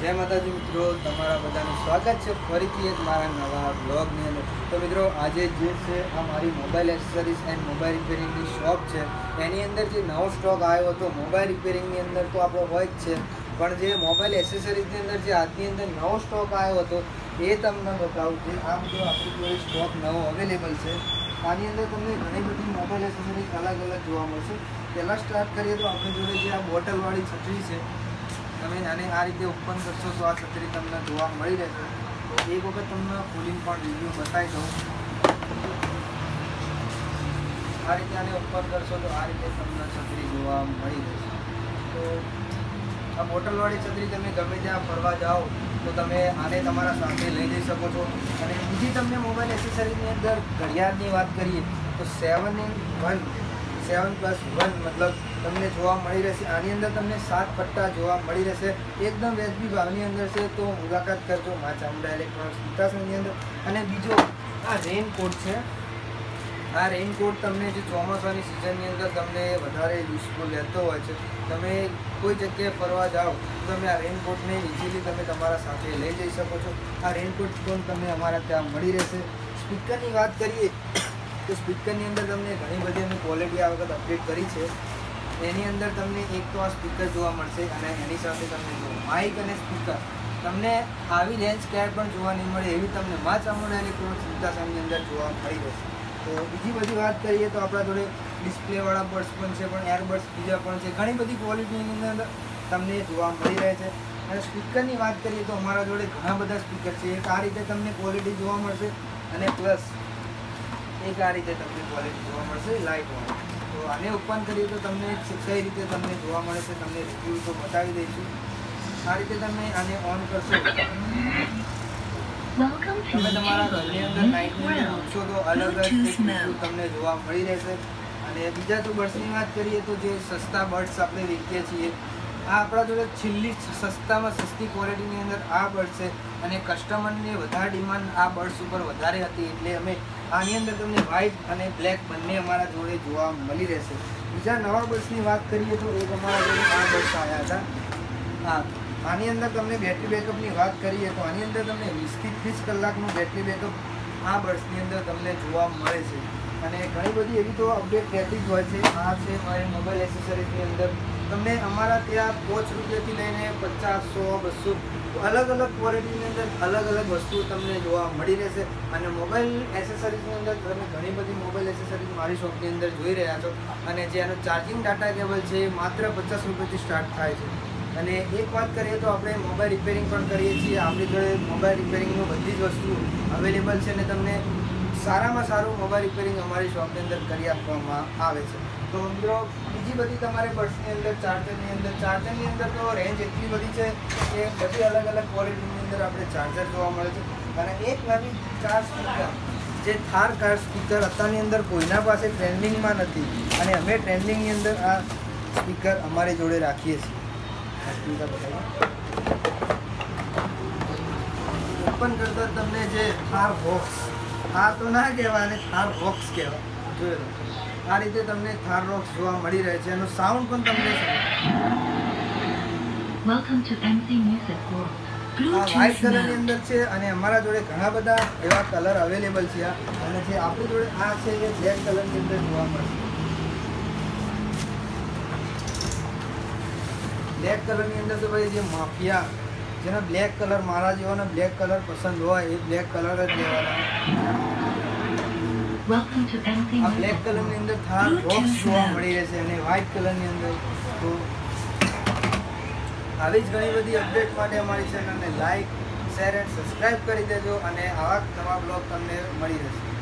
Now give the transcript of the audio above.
જય માતાજી મિત્રો, તમારા બધાનું સ્વાગત છે ફરીથી એક મારા નવા બ્લોગની અંદર. તો મિત્રો, આજે જે છે આ મારી મોબાઈલ એક્સેસરીઝ એન્ડ મોબાઈલ રિપેરિંગની શોપ છે. એની અંદર જે નવો સ્ટોક આવ્યો હતો મોબાઈલ રિપેરિંગની અંદર તો આપણો હોય જ છે, પણ જે મોબાઈલ એસેસરીઝની અંદર જે આજની અંદર નવો સ્ટોક આવ્યો હતો એ તમને બતાવું છું. આ બધો આપણી જોડે સ્ટોક નવો અવેલેબલ છે. આની અંદર તમને ઘણી બધી મોબાઈલ એસેસરીઝ અલગ અલગ જોવા મળશે. પહેલાં સ્ટાર્ટ કરીએ તો આપણી જોડે જે આ બોટલવાળી છત્રી છે, તમે આને આ રીતે ઓપન કરશો તો આ છત્રી તમને જોવા મળી રહેશે. તો એક વખત તમને ખોલીને પણ રિવ્યૂ બતાવી દઉં. આ રીતે આને ઓપન કરશો તો આ રીતે તમને છત્રી જોવા મળી રહેશે. તો આ બોટલવાળી છત્રી તમે ગમે ત્યાં ફરવા જાઓ તો તમે આને તમારા સાથે લઈ જઈ શકો છો. અને બીજી તમને મોબાઈલ એસેસરીની અંદર ઘડિયાળની વાત કરીએ તો 7+1 મતલબ તમને જોવા મળી રહેશે. આની અંદર તમને 7 પટ્ટા જોવા મળી રહેશે. એકદમ વ્યાજબી ભાવની અંદર છે, તો મુલાકાત કરજો મા ચામુંડા ઇલેક્ટ્રોનિક્સ વિકાસની અંદર. અને બીજો આ રેઇનકોટ છે. આ રેઇનકોટ તમને જે ચોમાસાની સિઝનની અંદર તમને વધારે યુઝફુલ રહેતો હોય છે. તમે કોઈ જગ્યાએ ફરવા જાઓ તો તમે આ રેઇનકોટને ઇઝીલી તમે તમારા સાથે લઈ જઈ શકો છો. આ રેઇનકોટ પણ તમને અમારા ત્યાં મળી રહેશે. સ્પીકરની વાત કરીએ તો સ્પીકરની અંદર તમને ઘણી બધી અમે ક્વોલિટી આ વખત અપડેટ કરી છે. એની અંદર તમને એક તો આ સ્પીકર જોવા મળશે, અને એની સાથે તમને જો માઇક અને સ્પીકર તમને આવી રેન્જ ક્યાંય પણ જોવા નહીં મળે એવી તમને મા ચામુંડા ઇલેક્ટ્રોનિક્સ વિકાસની અંદર જોવા મળી રહેશે. તો બીજી બધી વાત કરીએ તો આપણા જોડે ડિસ્પ્લેવાળા બડ્સ પણ છે, પણ એરબડ્સ બીજા પણ છે. ઘણી બધી ક્વોલિટીની અંદર તમને જોવા મળી રહે છે. અને સ્પીકરની વાત કરીએ તો અમારા જોડે ઘણા બધા સ્પીકર છે. એક આ રીતે તમને ક્વોલિટી જોવા મળશે, અને પ્લસ એક આ રીતે તમને ક્વોલિટી જોવા મળશે લાઇટવાળું. તો આને ઓપન કરીએ તો તમને કઈ રીતે તમને જોવા મળે છે તમને રિવ્યૂ તો બતાવી દઈશું. આ રીતે તમે આને ઓન કરશો, તમે તમારા ઘરની અંદર નાઇટની અંદર મૂકશો તો અલગ જ રિવ્યૂ તમને જોવા મળી રહેશે. અને બીજા તો બર્ડ્સની વાત કરીએ તો જે સસ્તા બર્ડ્સ આપણે વેચીએ છીએ, આ આપણા જોડે છેલ્લી સસ્તામાં સસ્તી ક્વોલિટીની અંદર આ બર્ડ છે. અને કસ્ટમરની વધારે ડિમાન્ડ આ બર્ડ્સ ઉપર વધારે હતી, એટલે અમે આની અંદર તમને વ્હાઇટ અને બ્લેક બંને અમારા જોડે જોવા મળી રહેશે. બીજા નવા બર્ડ્સની વાત કરીએ તો એક અમારા જોડે આ બર્ડ્સ આવ્યા હતા. હા, આની અંદર તમને બેટરી બેકઅપની વાત કરીએ તો આની અંદર તમને 20 થી 30 કલાકનું બેટરી બેકઅપ આ બર્ડ્સની અંદર તમને જોવા મળે છે. અને ઘણી બધી એવી તો અપડેટ રહેતી જ હોય છે. આ છે મારી મોબાઈલ એસેસરીઝની અંદર તમને અમારા ત્યાં ₹5 લઈને 50, 100, 200 અલગ અલગ ક્વોલિટીની અંદર અલગ અલગ વસ્તુઓ તમને જોવા મળી રહેશે. અને મોબાઈલ એસેસરીઝની અંદર તમે ઘણી બધી મોબાઈલ એસેસરીઝ મારી શોપની અંદર જોઈ રહ્યા છો. અને જે એનો ચાર્જિંગ ડાટા કેબલ છે એ માત્ર ₹50થી સ્ટાર્ટ થાય છે. અને એક વાત કરીએ તો આપણે મોબાઈલ રિપેરિંગ પણ કરીએ છીએ. આપણી જોડે મોબાઈલ રિપેરિંગનું બધી જ વસ્તુ અવેલેબલ છે, અને તમને સારામાં સારું મોબાઈલ રિપેરિંગ અમારી શોપની અંદર કરી આપવામાં આવે છે. તો મિત્રો, બીજી બધી તમારે બર્ડ્સની અંદર ચાર્જરની અંદર તો રેન્જ એટલી બધી છે કે બધી અલગ અલગ ક્વોલિટીની અંદર આપણે ચાર્જર જોવા મળે છે. અને એક નવી કાર સ્પીકર, જે થાર કાર સ્પીકર અત્યારની અંદર કોઈના પાસે ટ્રેન્ડિંગમાં નથી, અને અમે ટ્રેન્ડિંગની અંદર આ સ્પીકર અમારી જોડે રાખીએ છીએ. સ્પીકર બતાવીએ ઓપન કરતા તમને જે થાર બોક્સ, આ તો ના કહેવાય, અને થાર બોક્સ કહેવાય. જોયો આ રીતે તમને થાર બોક્સ જોવા મળી રહે છે. એનું સાઉન્ડ પણ તમને આ વ્હાઇટ કલરની અંદર છે. અને અમારા જોડે ઘણા બધા એવા કલર અવેલેબલ છે. અને જે આપણી જોડે આ છે એ બ્લેક કલરની અંદર જોવા મળશે. બ્લેક કલરની અંદર તો ભાઈ જે માફિયા, જેનો બ્લેક કલર, મારા જેવાને બ્લેક કલર પસંદ હોય એ બ્લેક કલર જ લેવાના. આ બ્લેક કલરની અંદર થાર બોક્સ જોવા મળી રહેશે, અને વ્હાઇટ કલરની અંદર. તો આવી જ ઘણી બધી અપડેટ માટે અમારી ચેનલને લાઇક, શેર એન્ડ સબસ્ક્રાઈબ કરી દેજો, અને આવા નવા બ્લોગ તમને મળી રહેશે.